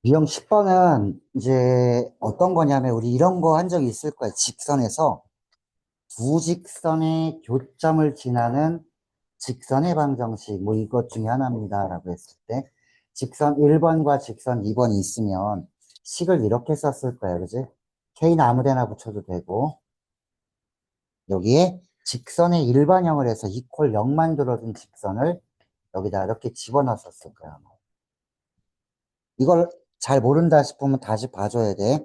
유형 10번은 이제 어떤 거냐면 우리 이런 거 한 적이 있을 거야. 직선에서 두 직선의 교점을 지나는 직선의 방정식 뭐 이것 중에 하나입니다 라고 했을 때 직선 1번과 직선 2번이 있으면 식을 이렇게 썼을 거야. 그지? K는 아무 데나 붙여도 되고 여기에 직선의 일반형을 해서 이퀄 0 만들어준 직선을 여기다 이렇게 집어넣었을 거야. 이걸 잘 모른다 싶으면 다시 봐줘야 돼.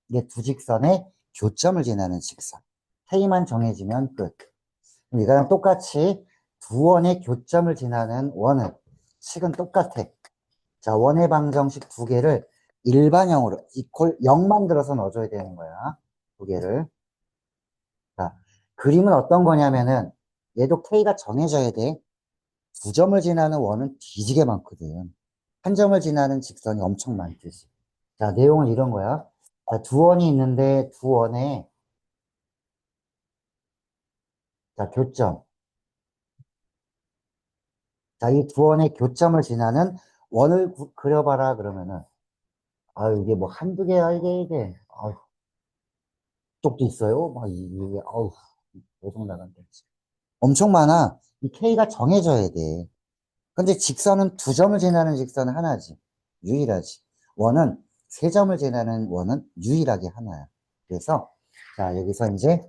이게 두 직선의 교점을 지나는 직선. K만 정해지면 끝. 그럼 이거랑 똑같이 두 원의 교점을 지나는 원은 식은 똑같아. 자, 원의 방정식 두 개를 일반형으로 이퀄 0 만들어서 넣어줘야 되는 거야. 두 개를. 자, 그림은 어떤 거냐면은 얘도 K가 정해져야 돼. 두 점을 지나는 원은 뒤지게 많거든. 한 점을 지나는 직선이 엄청 많듯이. 자, 내용은 이런 거야. 자, 두 원이 있는데 두 원에 자, 교점. 자, 이 두 원의 교점을 지나는 원을 그려봐라 그러면은 아유 이게 뭐 한두 개야 이게 아유 쪽도 있어요. 막 이게 아우 계속 나간다. 엄청 많아. 이 K가 정해져야 돼. 근데 직선은 두 점을 지나는 직선은 하나지. 유일하지. 원은 세 점을 지나는 원은 유일하게 하나야. 그래서 자 여기서 이제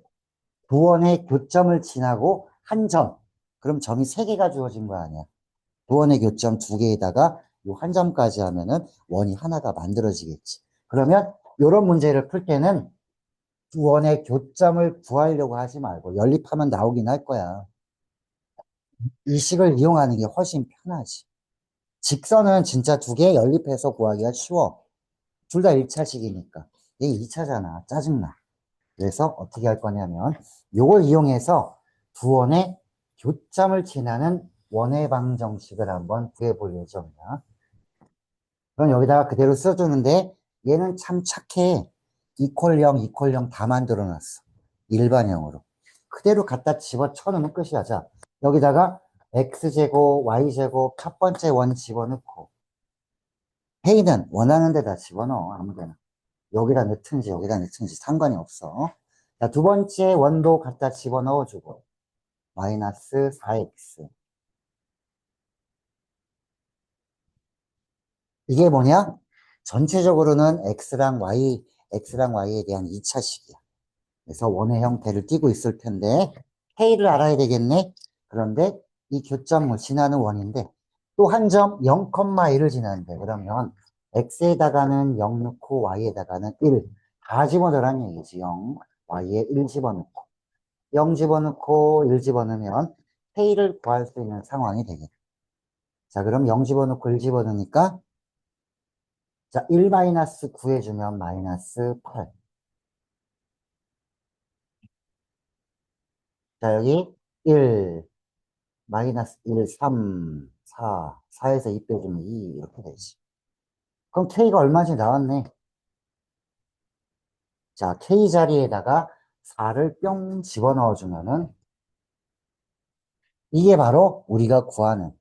두 원의 교점을 지나고 한 점. 그럼 점이 세 개가 주어진 거 아니야. 두 원의 교점 두 개에다가 요 한 점까지 하면은 원이 하나가 만들어지겠지. 그러면 이런 문제를 풀 때는 두 원의 교점을 구하려고 하지 말고 연립하면 나오긴 할 거야. 이 식을 이용하는 게 훨씬 편하지. 직선은 진짜 두 개 연립해서 구하기가 쉬워. 둘 다 1차식이니까. 얘 2차잖아. 짜증나. 그래서 어떻게 할 거냐면 요걸 이용해서 두 원의 교점을 지나는 원의 방정식을 한번 구해볼 예정이야. 그럼 여기다가 그대로 써주는데 얘는 참 착해. 이퀄형, 이퀄형 다 만들어 놨어. 일반형으로. 그대로 갖다 집어쳐놓으면 끝이야. 자, 여기다가 x제곱, y제곱 첫 번째 원 집어넣고 K는 원하는 데다 집어넣어. 아무데나. 여기다 넣든지 여기다 넣든지 상관이 없어. 자, 두 번째 원도 갖다 집어넣어주고 마이너스 4x. 이게 뭐냐? 전체적으로는 x랑 y에 대한 2차식이야. 그래서 원의 형태를 띠고 있을 텐데 K를 알아야 되겠네. 그런데 이 교점을 지나는 원인데 또 한 점 0,1을 지나는데 그러면 x에다가는 0 넣고 y에다가는 1. 다 집어넣으란 얘기지. 0, y에 1 집어넣고 0 집어넣고 1 집어넣으면 K를 구할 수 있는 상황이 되겠다. 자, 그럼 0 집어넣고 1 집어넣으니까 자, 1 마이너스 9 해주면 마이너스 8. 자, 여기 1, 마이너스 1, 3, 4, 4에서 2 빼주면 2 이렇게 되지. 그럼 K가 얼마인지 나왔네. 자, K 자리에다가 4를 뿅 집어넣어주면은 이게 바로 우리가 구하는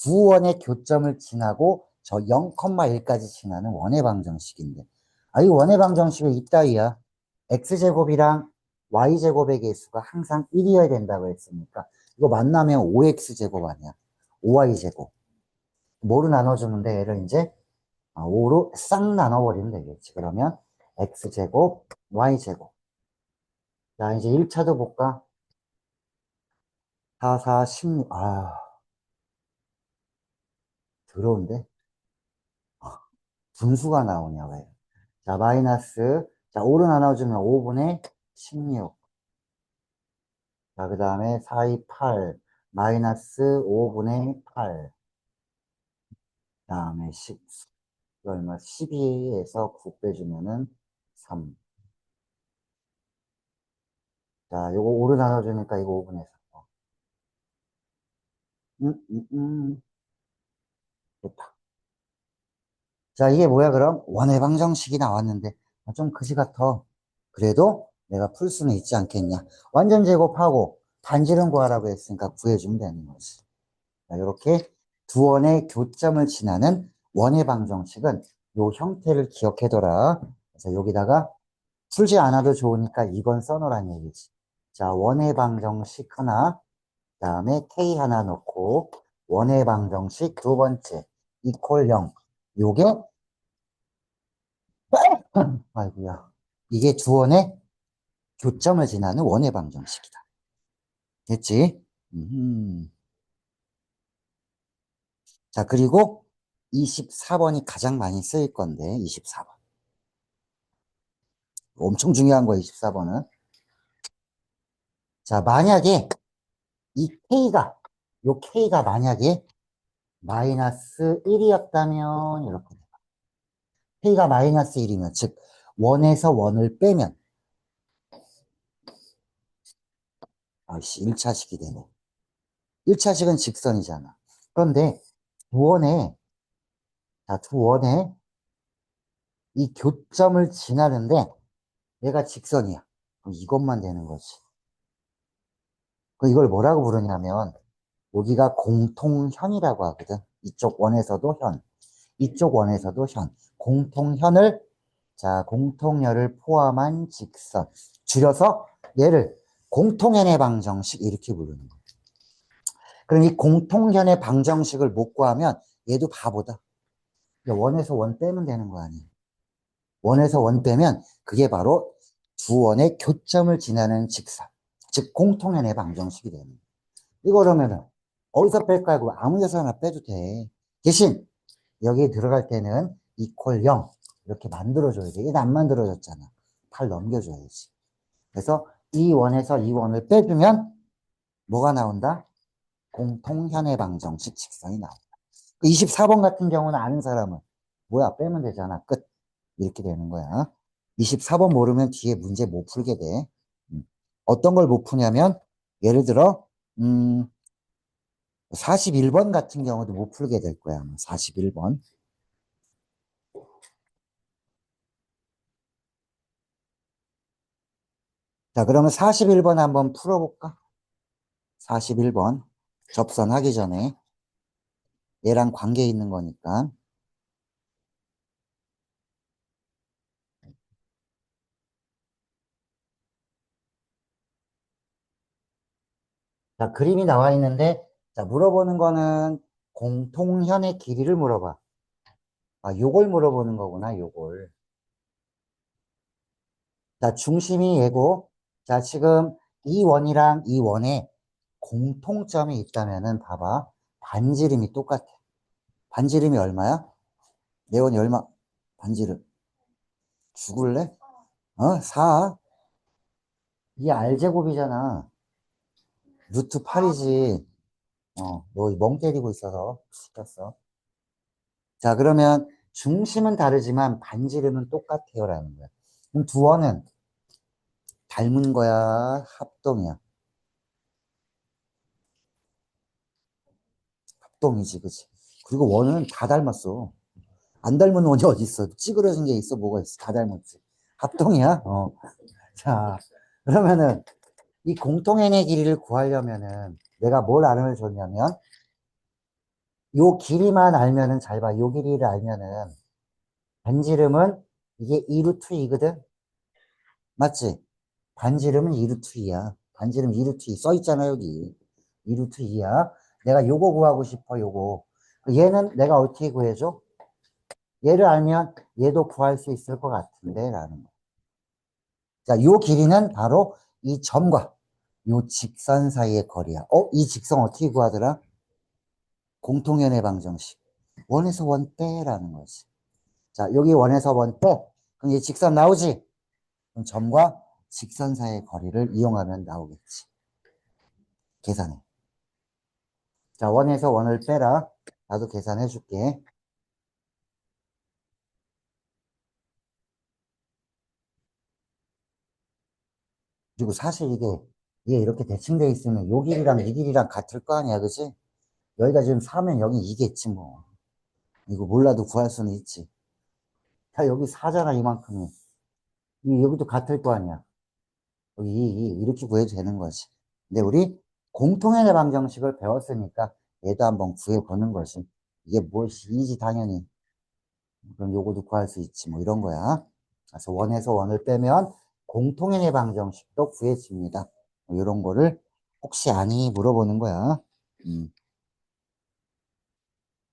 두 원의 교점을 지나고 저 0,1까지 지나는 원의 방정식인데 아, 이 원의 방정식은 이따위야. x제곱이랑 y제곱의 개수가 항상 1이어야 된다고 했으니까 이거 만나면 5x제곱 아니야. 5y제곱. 뭐로 나눠주는데 얘를 이제 5로 싹 나눠버리면 되겠지. 그러면 x제곱, y제곱. 자, 이제 1차도 볼까? 4, 4, 16. 아, 더러운데? 분수가 나오냐, 왜? 자, 마이너스. 자, 5로 나눠주면 5분의 16. 자, 그 다음에 4, 2, 8. 마이너스 5분의 8. 그 다음에 10. 이거 얼마? 12에서 9 빼주면은 3. 자, 요거 5로 나눠주니까 이거 5분의 4. 됐다. 자, 이게 뭐야, 그럼? 원의 방정식이 나왔는데, 좀 그지 같아. 그래도 내가 풀 수는 있지 않겠냐. 완전 제곱하고 반지름 구하라고 했으니까 구해주면 되는 거지. 자, 이렇게 두 원의 교점을 지나는 원의 방정식은 요 형태를 기억해둬라. 그래서 여기다가 풀지 않아도 좋으니까 이건 써놓으란 얘기지. 자, 원의 방정식 하나, 그다음에 K 하나 넣고, 원의 방정식 두 번째, 이퀄 0. 요게, 아이고야. 이게 두 원의 교점을 지나는 원의 방정식이다. 됐지? 자, 그리고 24번이 가장 많이 쓰일 건데, 24번. 엄청 중요한 거야, 24번은. 자, 만약에 이 K가 만약에 마이너스 1이었다면, 이렇게. K가 마이너스 1이면, 즉, 원에서 원을 빼면, 아이씨, 1차식이 되네. 1차식은 직선이잖아. 그런데, 두 원에, 자, 두 원에 이 교점을 지나는데, 얘가 직선이야. 그럼 이것만 되는 거지. 이걸 뭐라고 부르냐면, 여기가 공통현이라고 하거든. 이쪽 원에서도 현, 이쪽 원에서도 현. 공통현을, 자, 공통현을 포함한 직선. 줄여서 얘를 공통현의 방정식 이렇게 부르는 거야. 그럼 이 공통현의 방정식을 못 구하면 얘도 바보다. 원에서 원 빼면 되는 거 아니야. 원에서 원 빼면 그게 바로 두 원의 교점을 지나는 직선. 즉, 공통현의 방정식이 되는 거야. 이거 그러면은 어디서 뺄까 하고 아무 데서나 빼도 돼. 대신 여기 들어갈 때는 이퀄 0 이렇게 만들어줘야 돼. 이게 안 만들어졌잖아. 8 넘겨줘야지. 그래서 이 원에서 이 원을 빼주면 뭐가 나온다? 공통현의 방정식 직선이 나온다. 24번 같은 경우는 아는 사람은 뭐야 빼면 되잖아. 끝. 이렇게 되는 거야. 24번 모르면 뒤에 문제 못 풀게 돼. 어떤 걸 못 푸냐면 예를 들어 41번 같은 경우도 못 풀게 될 거야. 41번. 자, 그러면 41번 한번 풀어볼까? 41번. 접선하기 전에 얘랑 관계 있는 거니까. 자, 그림이 나와 있는데, 자, 물어보는 거는 공통현의 길이를 물어봐. 아, 요걸 물어보는 거구나, 요걸. 자, 중심이 얘고, 자, 지금 이 원이랑 이 원에 공통점이 있다면은 봐봐. 반지름이 똑같아. 반지름이 얼마야? 내 원이 얼마? 반지름. 죽을래? 4. 이게 R제곱이잖아. 루트 8이지. 너 멍 때리고 있어서 시켰어. 자, 그러면 중심은 다르지만 반지름은 똑같아요. 라는 거야. 그럼 두 원은 닮은 거야? 합동이야? 합동이지, 그치? 그리고 원은 다 닮았어. 안 닮은 원이 어디 있어? 찌그러진 게 있어? 뭐가 있어? 다 닮았지. 합동이야? 자, 그러면은 이 공통N의 길이를 구하려면은 내가 뭘 알면 좋냐면 요 길이만 알면은 잘 봐. 요 길이를 알면은 반지름은 이게 2루트 2거든? 맞지? 반지름은 2루트 2야. 반지름 2루트 2 써있잖아, 여기. 2루트 2야. 내가 요거 구하고 싶어, 요거. 얘는 내가 어떻게 구해줘? 얘를 알면 얘도 구할 수 있을 것 같은데, 라는 거. 자, 요 길이는 바로 이 점과 요 직선 사이의 거리야. 이 직선 어떻게 구하더라? 공통연의 방정식. 원에서 원 빼라는 거지. 자, 여기 원에서 원 빼. 그럼 이 직선 나오지? 그럼 점과 직선 사이의 거리를 이용하면 나오겠지. 계산해. 자, 원에서 원을 빼라. 나도 계산해 줄게. 그리고 사실 이게 이렇게 대칭돼 있으면 요 길이랑 이 길이랑 같을 거 아니야, 그치? 여기가 지금 4면 여기 2겠지, 뭐. 이거 몰라도 구할 수는 있지. 자, 여기 4잖아, 이만큼이. 여기도 같을 거 아니야. 여기 이렇게 구해도 되는 거지. 근데 우리 공통연의 방정식을 배웠으니까 얘도 한번 구해보는 거지. 이게 무엇이지, 당연히. 그럼 요거도 구할 수 있지. 뭐 이런 거야. 그래서 원에서 원을 빼면 공통인의 방정식도 구해집니다. 뭐 이런 거를 혹시 아니 물어보는 거야. 음,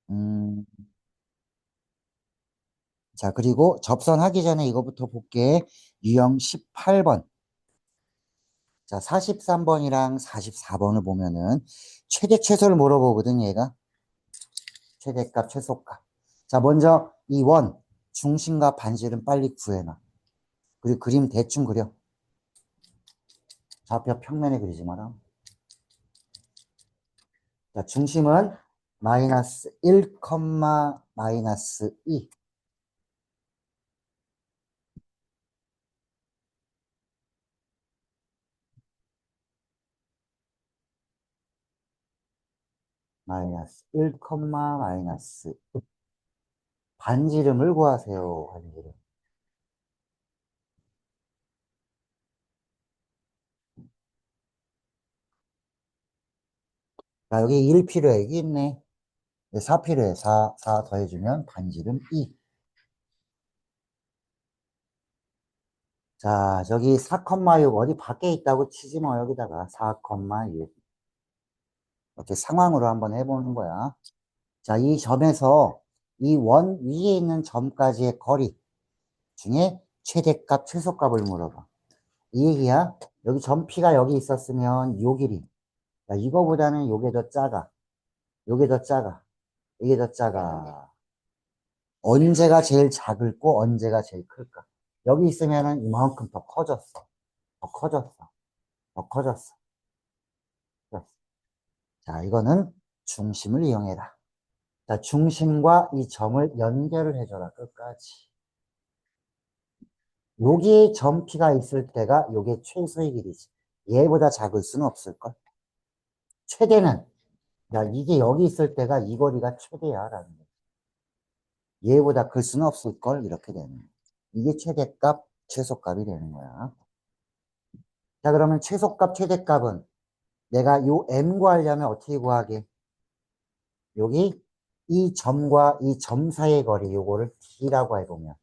음. 자, 그리고 접선하기 전에 이거부터 볼게. 유형 18번. 자, 43번이랑 44번을 보면은 최대 최소를 물어보거든, 얘가. 최대값, 최소값. 자, 먼저 이 원, 중심과 반지름 빨리 구해놔. 그리고 그림 대충 그려. 좌표 평면에 그리지 마라. 자, 중심은 마이너스 1, 마이너스 2. 마이너스 1, 마이너스 2. 반지름을 구하세요. 반지름. 자, 여기 1 필요해. 여기 있네. 4 필요해. 4 더해주면 반지름 2. 자, 저기 4,6 어디 밖에 있다고 치지 뭐 여기다가 4,6 이렇게 상황으로 한번 해보는 거야. 자, 이 점에서 이 원 위에 있는 점까지의 거리 중에 최대값, 최소값을 물어봐. 이 얘기야. 여기 점 P가 여기 있었으면 요 길이. 야, 이거보다는 요게 더 작아. 요게 더 작아. 이게 더 작아. 언제가 제일 작을고 언제가 제일 클까? 여기 있으면은 이만큼 더 커졌어. 더 커졌어. 더 커졌어. 자, 이거는 중심을 이용해라. 자, 중심과 이 점을 연결을 해줘라, 끝까지. 여기에 점 P가 있을 때가 요게 최소의 길이지. 얘보다 작을 수는 없을걸? 최대는, 야, 이게 여기 있을 때가 이 거리가 최대야, 라는 거야. 얘보다 클 수는 없을걸? 이렇게 되는 거야. 이게 최대값, 최소값이 되는 거야. 자, 그러면 최소값, 최대값은 내가 요 M 구하려면 어떻게 구하게? 여기 이 점과 이 점 사이의 거리, 요거를 D라고 해보면.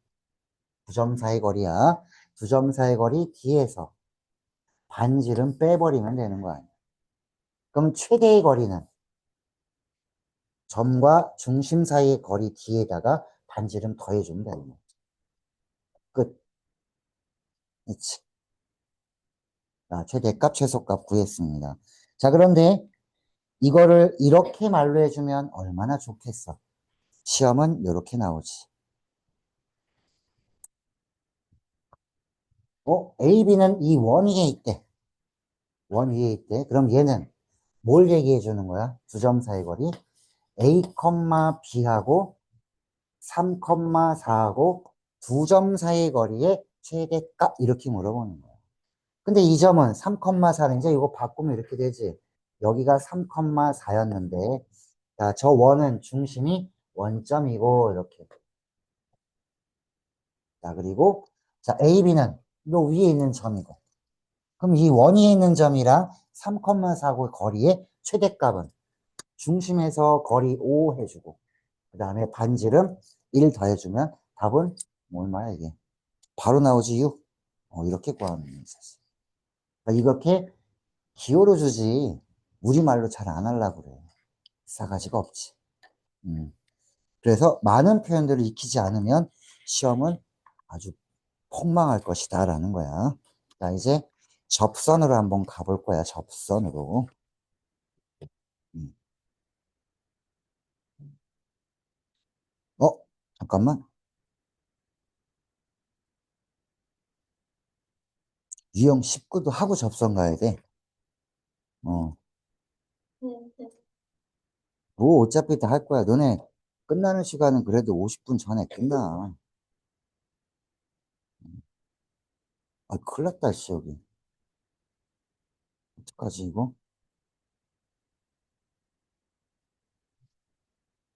두 점 사이 거리야. 두 점 사이 거리 D에서 반지름 빼버리면 되는 거 아니야. 그럼 최대의 거리는 점과 중심 사이의 거리 D에다가 반지름 더해주면 되는 거야. 끝. 그치. 자, 최대값, 최소값 구했습니다. 자, 그런데 이거를 이렇게 말로 해주면 얼마나 좋겠어. 시험은 이렇게 나오지. A, B는 이 원 위에 있대. 원 위에 있대. 그럼 얘는 뭘 얘기해 주는 거야? 두 점 사이 거리. A, B하고 3,4하고 두 점 사이 거리의 최대값 이렇게 물어보는 거야. 근데 이 점은 3,4는 이제 이거 바꾸면 이렇게 되지. 여기가 3,4였는데 자, 저 원은 중심이 원점이고 이렇게. 자, 그리고 자, AB는 요 위에 있는 점이고. 그럼 이 원 위에 있는 점이랑 3,4고 거리의 최대값은 중심에서 거리 5 해주고 그 다음에 반지름 1 더해주면 답은 뭐 얼마야 이게? 바로 나오지 6. 이렇게 구하면 되지. 그러니까 이렇게 기호로 주지 우리말로 잘 안 하려고 그래. 싸가지가 없지. 음. 그래서 많은 표현들을 익히지 않으면 시험은 아주 폭망할 것이다 라는 거야. 자, 이제 접선으로 한번 가볼 거야. 접선으로. 음. 어? 잠깐만. 유형 19도 하고 접선 가야 돼. 어. 뭐 어차피 다 할 거야. 너네 끝나는 시간은 그래도 50분 전에 끝나. 아, 큰일 났다, 씨, 여기. 어떡하지, 이거?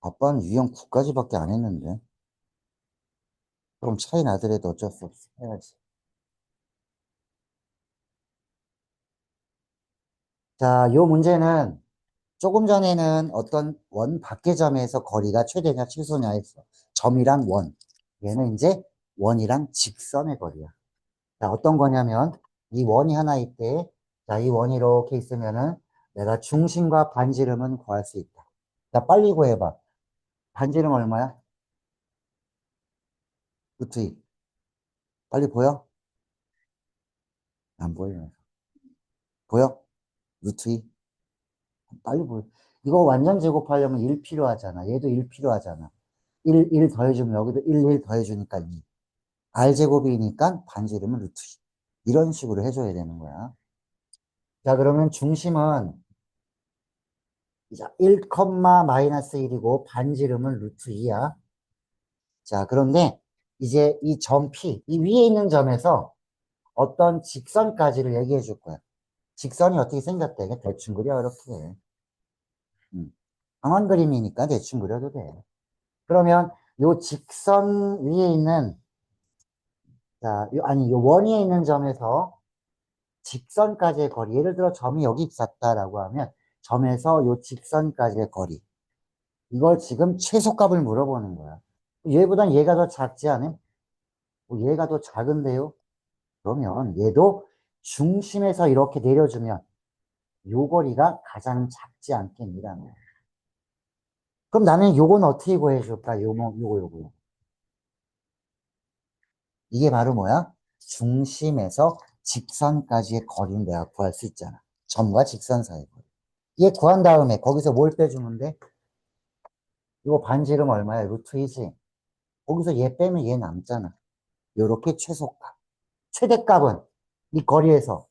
아빠는 유형 9까지밖에 안 했는데. 그럼 차이 나더라도 어쩔 수 없어. 해야지. 자, 요 문제는 조금 전에는 어떤 원 밖의 점에서 거리가 최대냐 최소냐 했어. 점이랑 원. 얘는 이제 원이랑 직선의 거리야. 자, 어떤 거냐면 이 원이 하나 있대. 자, 이 원이 이렇게 있으면은 내가 중심과 반지름은 구할 수 있다. 자, 빨리 구해봐. 반지름 얼마야? 루트 2. 빨리 보여? 안 보여. 보여? 루트 2. 빨리 보여. 이거 완전 제곱하려면 1 필요하잖아. 얘도 1 필요하잖아. 1 더해주면 여기도 1 더해주니까 2. R제곱이니까 반지름은 루트 2. 이런 식으로 해줘야 되는 거야. 자, 그러면 중심은 이제 1, 마이너스 1이고 반지름은 루트 2야. 자, 그런데 이제 이 점 P, 이 위에 있는 점에서 어떤 직선까지를 얘기해 줄 거야. 직선이 어떻게 생겼대? 그냥 대충 그려, 이렇게. 상원 그림이니까 대충 그려도 돼. 그러면 요 직선 위에 있는, 자, 아니, 요 원 위에 있는 점에서 직선까지의 거리. 예를 들어 점이 여기 있었다라고 하면 점에서 요 직선까지의 거리. 이걸 지금 최소값을 물어보는 거야. 얘보단 얘가 더 작지 않음? 얘가 더 작은데요? 그러면 얘도 중심에서 이렇게 내려주면 요 거리가 가장 작지 않겠니라는 거야. 그럼 나는 요건 어떻게 구해줄까? 요거. 이게 바로 뭐야? 중심에서 직선까지의 거리는 내가 구할 수 있잖아. 점과 직선 사이의 거리. 얘 구한 다음에 거기서 뭘 빼주면 돼? 이거 반지름 얼마야? 루트 2지. 거기서 얘 빼면 얘 남잖아. 요렇게 최소값. 최대값은 이 거리에서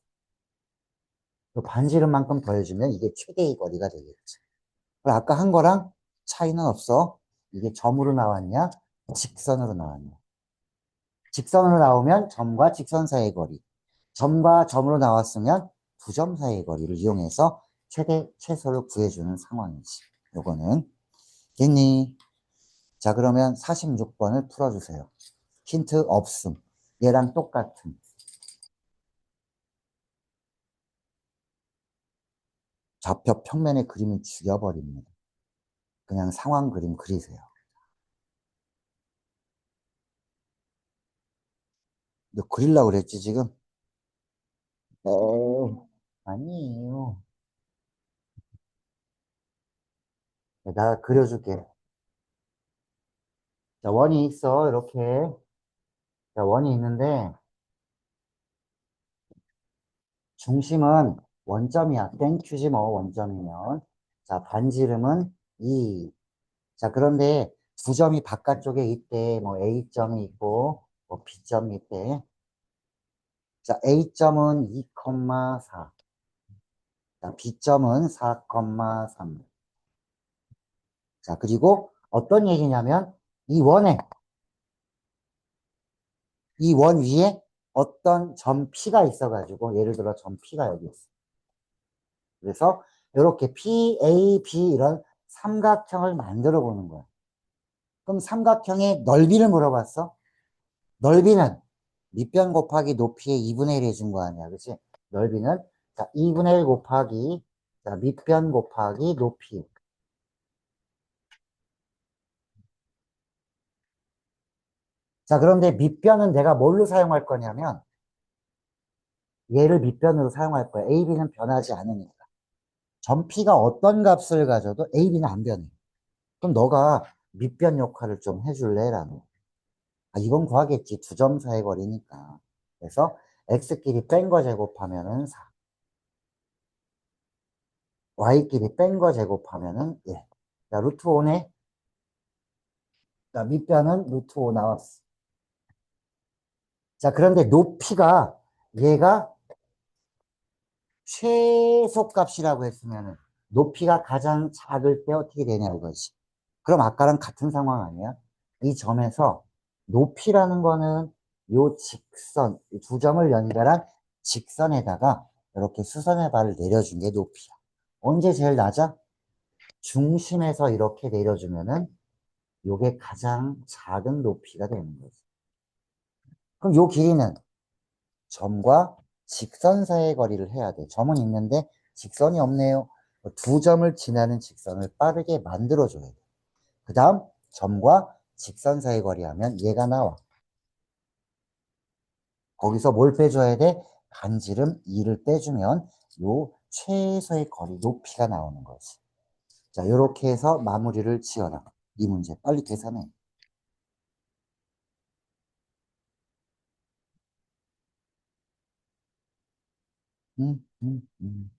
요 반지름만큼 더해주면 이게 최대의 거리가 되겠지. 그럼 아까 한 거랑 차이는 없어. 이게 점으로 나왔냐? 직선으로 나왔냐? 직선으로 나오면 점과 직선 사이의 거리. 점과 점으로 나왔으면 두 점 사이의 거리를 이용해서 최대, 최소를 구해주는 상황이지. 요거는. 됐니? 자, 그러면 46번을 풀어주세요. 힌트 없음. 얘랑 똑같은. 좌표 평면의 그림을 죽여버립니다. 그냥 상황 그림 그리세요. 너 그리려고 그랬지, 지금? 아니에요. 내가 그려줄게. 자, 원이 있어, 이렇게. 자, 원이 있는데, 중심은 원점이야. 땡큐지 뭐, 원점이면. 자, 반지름은 2. 자, 그런데 두 점이 바깥쪽에 있대. 뭐, A점이 있고, 뭐, B점이 있대. 자, A점은 2,4. 자, B점은 4,3. 자, 그리고 어떤 얘기냐면, 이 원에, 이 원 위에 어떤 점 P가 있어가지고, 예를 들어 점 P가 여기 있어. 그래서 이렇게 P, A, B 이런 삼각형을 만들어 보는 거야. 그럼 삼각형의 넓이를 물어봤어? 넓이는 밑변 곱하기 높이의 2분의 1 해준 거 아니야. 그치? 넓이는 자, 2분의 1 곱하기 자, 밑변 곱하기 높이. 자, 그런데 밑변은 내가 뭘로 사용할 거냐면 얘를 밑변으로 사용할 거야. A, B는 변하지 않으니까. 점 P가 어떤 값을 가져도 A, B는 안 변해. 그럼 너가 밑변 역할을 좀 해줄래? 라는. 아, 이건 구하겠지. 두 점 사이 거리니까. 그래서 x끼리 뺀 거 제곱하면은 4. y끼리 뺀 거 제곱하면은 1. 자, 루트 5네. 자, 밑변은 루트 5 나왔어. 자, 그런데 높이가 얘가 최소값이라고 했으면은 높이가 가장 작을 때 어떻게 되냐 이거지. 그럼 아까랑 같은 상황 아니야? 이 점에서 높이라는 거는 요 직선, 이두 점을 연결한 직선에다가 이렇게 수선의 발을 내려준 게 높이야. 언제 제일 낮아? 중심에서 이렇게 내려주면은 요게 가장 작은 높이가 되는 거지. 그럼 요 길이는 점과 직선 사이의 거리를 해야 돼. 점은 있는데 직선이 없네요. 두 점을 지나는 직선을 빠르게 만들어줘야 돼. 그 다음 점과 직선 사이 거리 하면 얘가 나와. 거기서 뭘 빼줘야 돼? 반지름 2를 빼주면 요 최소의 거리 높이가 나오는 거지. 자, 요렇게 해서 마무리를 지어라. 이 문제 빨리 계산해. 음, 음, 음.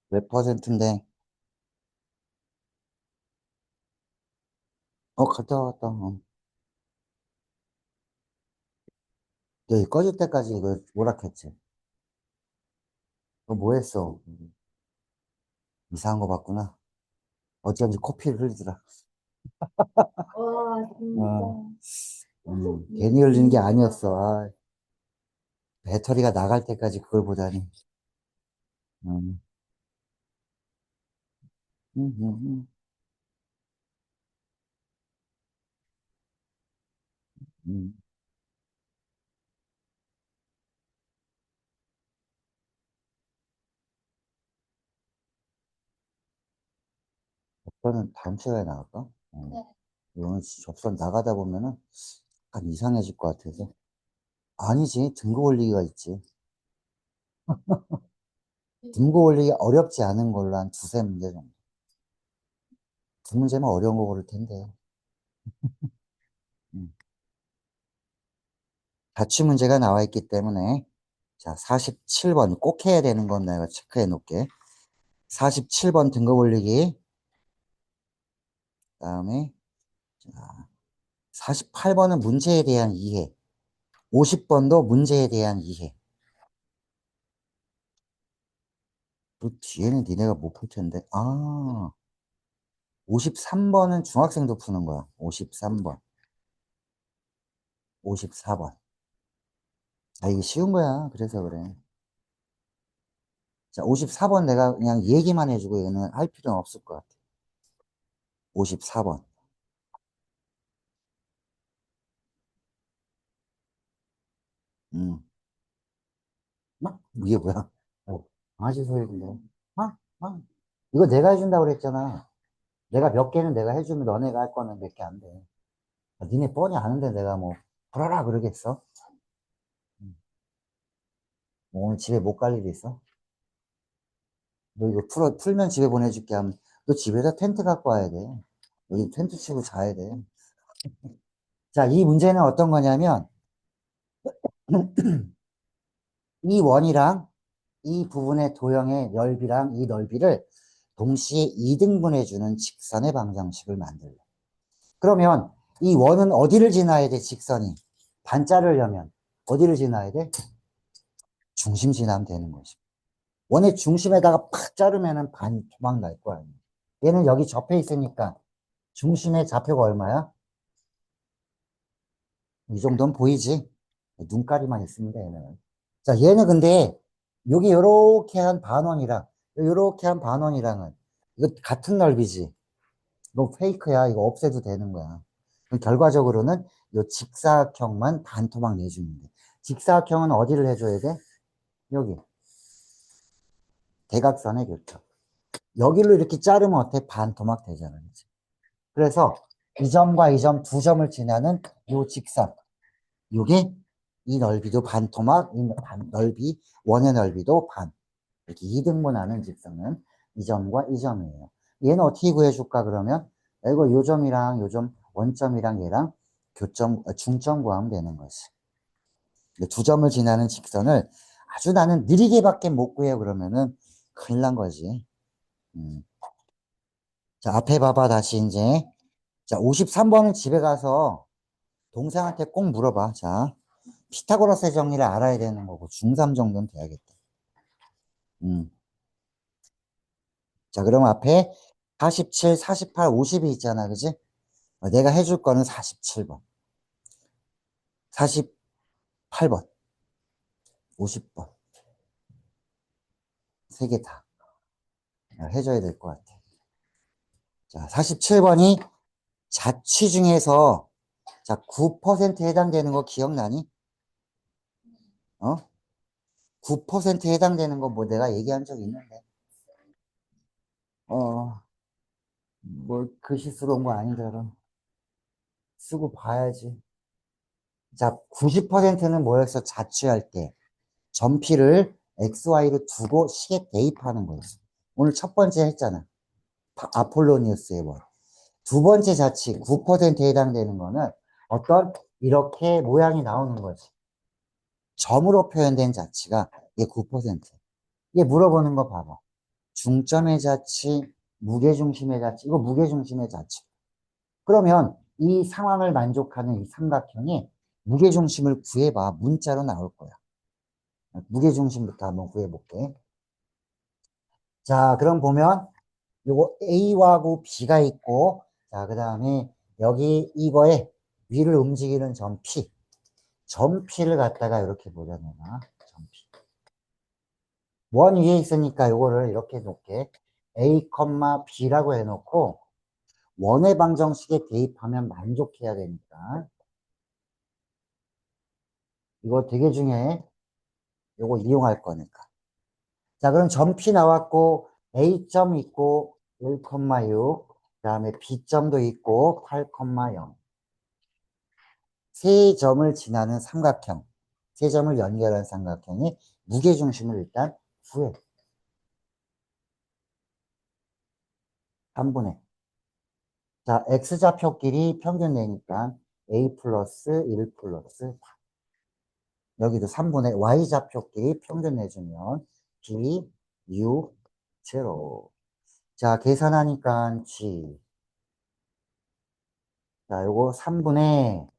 몇 퍼센트인데? 갔다 왔다. 너 꺼질 때까지 이거 오락했지? 너 뭐 했어? 이상한 거 봤구나. 어쩐지 코피를 흘리더라. 와, 진짜. 괜히 흘리는 게 아니었어. 아, 배터리가 나갈 때까지 그걸 보다니. 음, 음, 음, 음. 음. 접선은 다음 시간에 나갈까? 네. 이거는 접선 나가다 보면은 약간 이상해질 것 같아서. 아니지, 등급 올리기가 있지. 등급 올리기 어렵지 않은 걸로 한 두세 문제 정도. 두 문제면 어려운 거 고를 텐데. 음. 자취 문제가 나와 있기 때문에, 자, 47번 꼭 해야 되는 건 내가 체크해 놓을게. 47번 등급 올리기. 그다음에, 자, 48번은 문제에 대한 이해. 50번도 문제에 대한 이해. 그 뒤에는 니네가 못 풀 텐데. 53번은 중학생도 푸는 거야. 53번, 54번. 이게 쉬운 거야. 그래서 그래. 자, 54번 내가 그냥 얘기만 해주고 얘는 할 필요는 없을 것 같아. 54번. 음. 이게 뭐야? 강아지 소리인데. 이거 내가 해준다고 그랬잖아. 내가 몇 개는 내가 해주면 너네가 할 거는 몇 개 안 돼. 니네 뻔히 아는데 내가 뭐, 그러라 그러겠어? 음. 뭐 오늘 집에 못 갈 일이 있어? 너 이거 풀면 집에 보내줄게 하면, 너 집에다 텐트 갖고 와야 돼. 여기 텐트 치고 자야 돼. 자, 이 문제는 어떤 거냐면, 이 원이랑 이 부분의 도형의 넓이랑 이 넓이를 동시에 이등분해주는 직선의 방정식을 만들래. 그러면 이 원은 어디를 지나야 돼, 직선이? 반 자르려면 어디를 지나야 돼? 중심 지나면 되는 거지. 원의 중심에다가 팍 자르면은 반 토막 날 거야. 얘는 여기 접해 있으니까 중심의 좌표가 얼마야? 이 정도는 보이지? 눈가리만 있으면 돼, 얘는. 자, 얘는 근데 여기 요렇게 한 반원이랑 요렇게 한 반원이랑은 이거 같은 넓이지. 이거 페이크야. 이거 없애도 되는 거야. 그럼 결과적으로는 요 직사각형만 반토막 내주면 돼. 직사각형은 어디를 해줘야 돼? 여기. 대각선의 교점. 여기로 이렇게 자르면 어때? 반토막 되잖아. 그치? 그래서 이 점과 이 점 두 점을 지나는 요 직선. 요게 이 넓이도 반토막, 이 넓이, 원의 넓이도 반. 이렇게 이등분하는 직선은 이 점과 이 점이에요. 얘는 어떻게 구해줄까, 그러면? 이거 요 점이랑 요 점, 원점이랑 얘랑 중점 구하면 되는 거지. 두 점을 지나는 직선을 아주 나는 느리게밖에 못 구해, 그러면은 큰일 난 거지. 음. 자, 앞에 봐봐, 다시 이제. 자, 53번은 집에 가서 동생한테 꼭 물어봐. 자, 피타고라스의 정리를 알아야 되는 거고, 중3 정도는 돼야겠다. 음. 자, 그럼 앞에 47, 48, 50이 있잖아. 그지? 내가 해줄 거는 47번, 48번, 50번. 세 개 다 해줘야 될 것 같아. 자, 47번이 자취 중에서 자, 9% 해당되는 거 기억나니? 어? 9% 해당되는 거 뭐 내가 얘기한 적 있는데. 뭐 글씨스러운 거 아니더라. 쓰고 봐야지. 자, 90%는 뭐였어? 자취할 때. 전피를 XY로 두고 시계 대입하는 거였어. 오늘 첫 번째 했잖아. 아폴로니우스의 월. 두 번째 자치 9%에 해당되는 거는 어떤 이렇게 모양이 나오는 거지. 점으로 표현된 자치가 이게 9%. 이게 물어보는 거 봐봐. 중점의 자치, 무게중심의 자치. 이거 무게중심의 자치. 그러면 이 상황을 만족하는 이 삼각형이 무게중심을 구해봐. 문자로 나올 거야. 무게중심부터 한번 구해볼게. 자, 그럼 보면 요거 A하고 B가 있고, 자, 그 다음에 여기 이거에 위를 움직이는 점 P. 점 P를 갖다가 이렇게 보자, 내가. 점 P. 원 위에 있으니까 요거를 이렇게 놓게. A, B라고 해놓고, 원의 방정식에 대입하면 만족해야 되니까. 이거 되게 중요해. 요거 이용할 거니까. 자, 그럼 점 P 나왔고, A점 있고, 1,6. 그 다음에 B점도 있고, 8,0. 세 점을 지나는 삼각형, 세 점을 연결한 삼각형이 무게중심을 일단 구해. 3분의. 자, X좌표끼리 평균 내니까 A 플러스 1 플러스 8. 여기도 3분의 Y좌표끼리 평균 내주면 B, U, 0. 자, 계산하니까 G. 자, 요거 3분의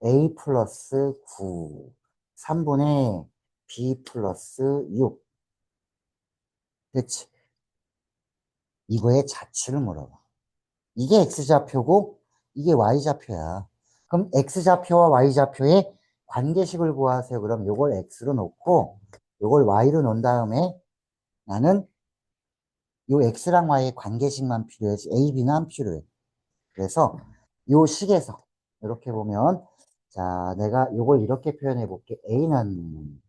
A 플러스 9. 3분의 B 플러스 6. 그치? 이거의 자취를 물어봐. 이게 X좌표고 이게 Y좌표야. 그럼 X좌표와 Y좌표의 관계식을 구하세요. 그럼 요걸 X로 놓고 요걸 Y로 놓은 다음에 나는 요 X랑 Y의 관계식만 필요하지 A, B는 안 필요해. 그래서 요 식에서 이렇게 보면 자, 내가 요걸 이렇게 표현해 볼게. A는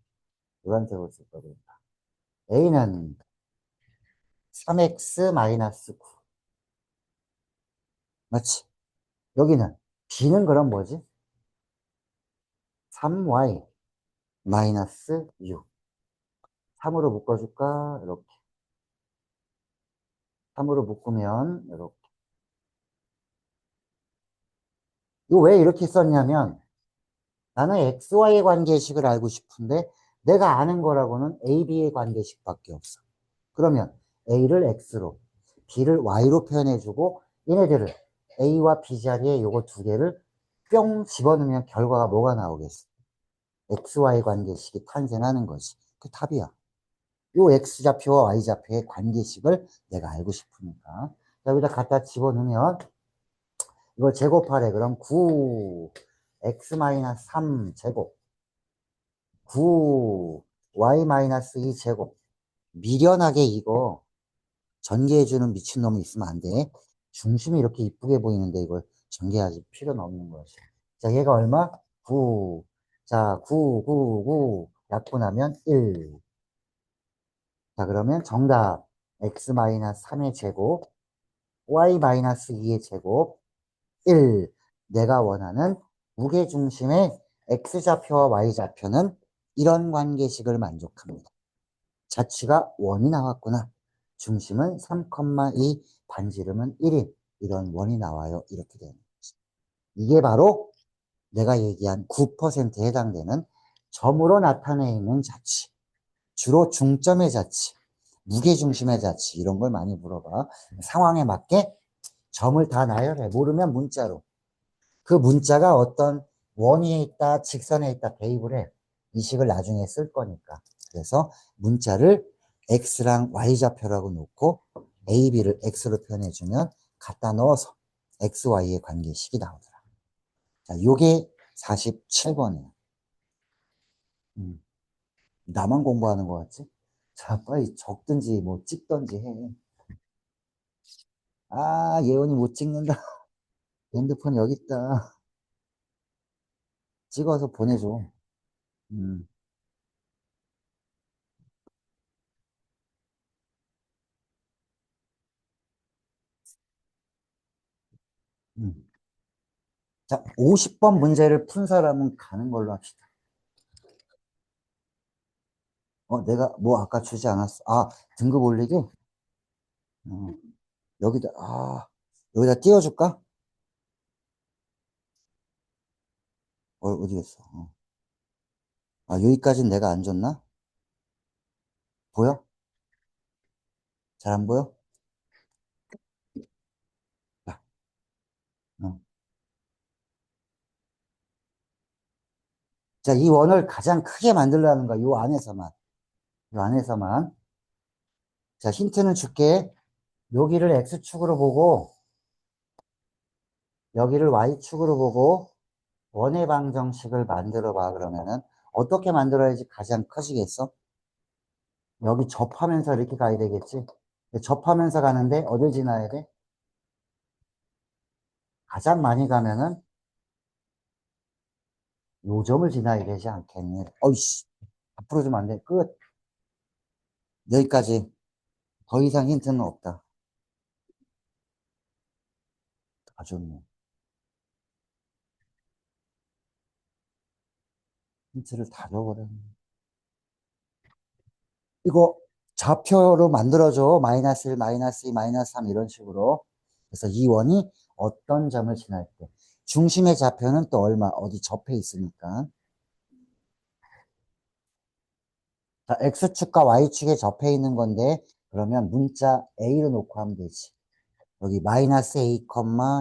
이런 식으로 쓸 거니까. A는 3X 마이너스 9. 맞지? 여기는 B는 그럼 뭐지? 3Y 마이너스 6. 3으로 묶어줄까? 이렇게. 3으로 묶으면, 이렇게. 이거 왜 이렇게 썼냐면, 나는 XY의 관계식을 알고 싶은데, 내가 아는 거라고는 A, B의 관계식밖에 없어. 그러면 A를 X로, B를 Y로 표현해주고, 얘네들을 A와 B 자리에 요거 두 개를 뿅 집어넣으면 결과가 뭐가 나오겠어? XY 관계식이 탄생하는 거지. 그 답이야. 요 X좌표와 Y좌표의 관계식을 내가 알고 싶으니까. 여기다 갖다 집어넣으면 이걸 제곱하래. 그럼 9 X-3 제곱 9 Y-2 제곱. 미련하게 이거 전개해주는 미친놈이 있으면 안 돼. 중심이 이렇게 이쁘게 보이는데 이걸 전개할 필요는 없는 거지. 자, 얘가 얼마? 9. 자, 9, 9, 9. 약분하면 1. 자, 그러면 정답 x-3의 제곱, y-2의 제곱, 1. 내가 원하는 무게중심의 x좌표와 y좌표는 이런 관계식을 만족합니다. 자취가 원이 나왔구나. 중심은 3,2, 반지름은 1인. 이런 원이 나와요. 이렇게 되는 거지. 이게 바로 내가 얘기한 9%에 해당되는 점으로 나타내 있는 자취. 주로 중점의 자취. 무게중심의 자치 이런 걸 많이 물어봐. 상황에 맞게 점을 다 나열해. 모르면 문자로. 그 문자가 어떤 원위에 있다, 직선에 있다 대입을 해. 이 식을 나중에 쓸 거니까. 그래서 문자를 x랑 y좌표라고 놓고 a, b를 x로 표현해주면 갖다 넣어서 x, y의 관계식이 나오더라. 자, 요게 47번이에요. 나만 공부하는 것 같지? 자, 빨리 적든지 뭐 찍든지 해. 아, 예원이 못 찍는다. 핸드폰 여기 있다. 찍어서 보내줘. 음, 음. 자, 50번 문제를 푼 사람은 가는 걸로 합시다. 내가 뭐 아까 주지 않았어? 아, 등급 올리기? 어, 여기다 띄워줄까? 어디 갔어? 여기까지는 내가 안 줬나? 보여? 잘 안 보여? 자, 어. 자, 이 원을 가장 크게 만들려는 거야. 요 안에서만. 요 안에서만. 자, 힌트는 줄게. 여기를 X축으로 보고, 여기를 Y축으로 보고, 원의 방정식을 만들어 봐. 그러면은, 어떻게 만들어야지 가장 커지겠어? 여기 접하면서 이렇게 가야 되겠지? 접하면서 가는데, 어딜 지나야 돼? 가장 많이 가면은, 요 점을 지나야 되지 않겠니? 어이씨, 앞으로 좀 안 돼. 끝. 여기까지. 더 이상 힌트는 없다. 다 줬네. 힌트를 다 줘버렸네. 이거 좌표로 만들어줘. 마이너스 1, 마이너스 2, 마이너스 3 이런 식으로. 그래서 이 원이 어떤 점을 지날 때. 중심의 좌표는 또 얼마, 어디 접해 있으니까. 자, X축과 Y축에 접해 있는 건데, 그러면 문자 A로 놓고 하면 되지. 여기 마이너스 A,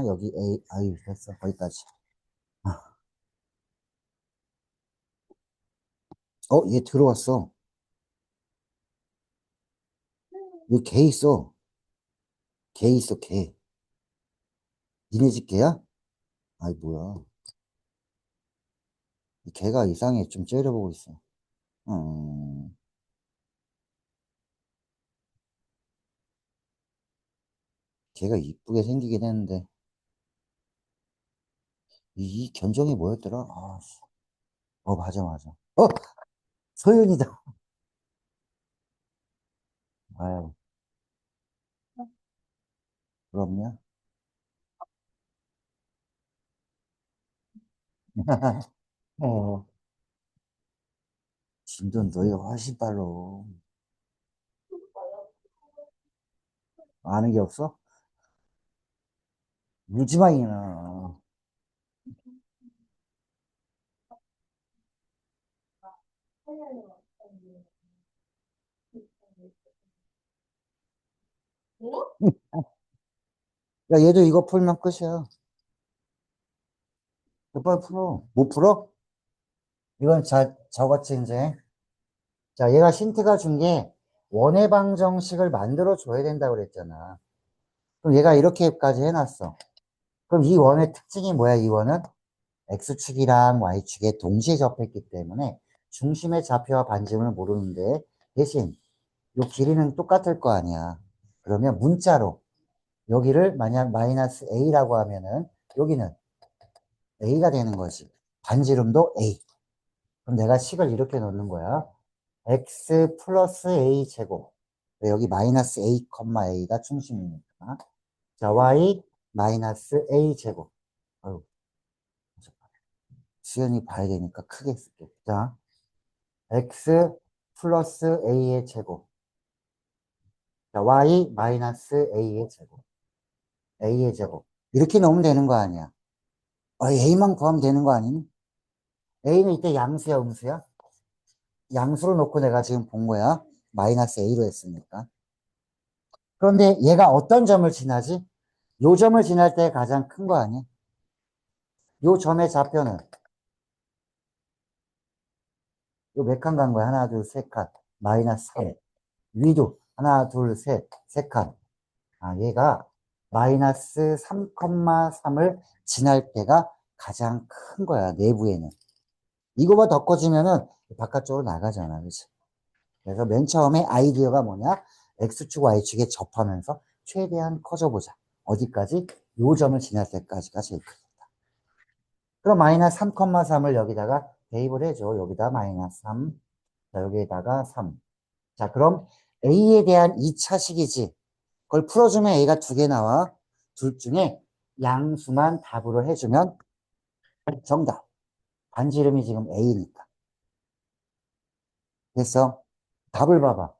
여기 A, 아유, 됐어. 거기까지. 아, 얘 들어왔어. 여기 개 있어. 개 있어, 개. 니네 집 개야? 아이, 뭐야. 이 개가 이상해. 좀 째려보고 있어. 음, 걔가 이쁘게 생기긴 했는데, 이 견종이 뭐였더라? 아, 씨. 맞아, 맞아. 소윤이다. 아유, 그럼요. 어, 진도는 너희가 훨씬 빨라. 아는 게 없어? 울지마이나. 야, 얘도 이거 풀면 끝이야. 빨리 풀어. 못 풀어? 이건 잘 적었지, 이제. 자, 얘가 힌트가 준 게 원의 방정식을 만들어 줘야 된다고 그랬잖아. 그럼 얘가 이렇게까지 해놨어. 그럼 이 원의 특징이 뭐야, 이 원은? X축이랑 Y축에 동시에 접했기 때문에 중심의 좌표와 반지름을 모르는데 대신 이 길이는 똑같을 거 아니야. 그러면 문자로 여기를 만약 마이너스 A라고 하면은 여기는 A가 되는 거지. 반지름도 A. 그럼 내가 식을 이렇게 놓는 거야. X 플러스 A 제곱. 여기 마이너스 A, A가 중심이니까. 자, Y 마이너스 A 제곱. 아유, 수연이 봐야 되니까 크게 쓸게. 자, x 플러스 a의 제곱. 자, y 마이너스 a의 제곱. a의 제곱. 이렇게 넣으면 되는 거 아니야. a만 구하면 되는 거 아니니? a는 이때 양수야, 음수야? 양수로 놓고 내가 지금 본 거야. 마이너스 a로 했으니까. 그런데 얘가 어떤 점을 지나지? 요 점을 지날 때 가장 큰 거 아니야? 요 점의 좌표는 요 몇 칸 간 거야? 하나, 둘, 세 칸. 마이너스 3. 위도 하나, 둘, 셋. 세 칸. 아, 얘가 마이너스 3,3을 지날 때가 가장 큰 거야, 내부에는. 이거보다 더 커지면은 바깥쪽으로 나가잖아. 그치? 그래서 맨 처음에 아이디어가 뭐냐? X축, Y축에 접하면서 최대한 커져보자. 어디까지? 요 점을 지날 때까지가 제일 크다. 그럼 마이너스 3,3을 여기다가 대입을 해줘. 여기다 마이너스 3. 자, 여기에다가 3. 자, 그럼 A에 대한 2차식이지. 그걸 풀어주면 A가 두 개 나와. 둘 중에 양수만 답으로 해주면 정답. 반지름이 지금 A니까. 됐어? 답을 봐봐.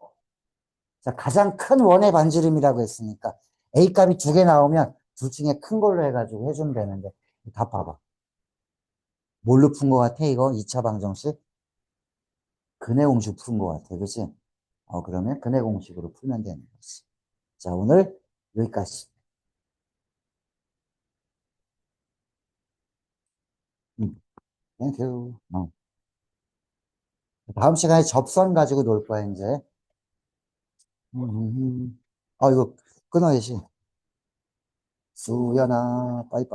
자, 가장 큰 원의 반지름이라고 했으니까 A 값이 두 개 나오면 둘 중에 큰 걸로 해가지고 해주면 되는데 답 봐봐. 뭘로 푼 거 같아, 이거? 2차 방정식? 근해 공식 푼 거 같아. 그치? 그러면 근해 공식으로 풀면 되는 거지. 자, 오늘 여기까지. 땡큐. 다음 시간에 접선 가지고 놀 거야, 이제. 이거 끊어야지. 수연아, 빠이빠이.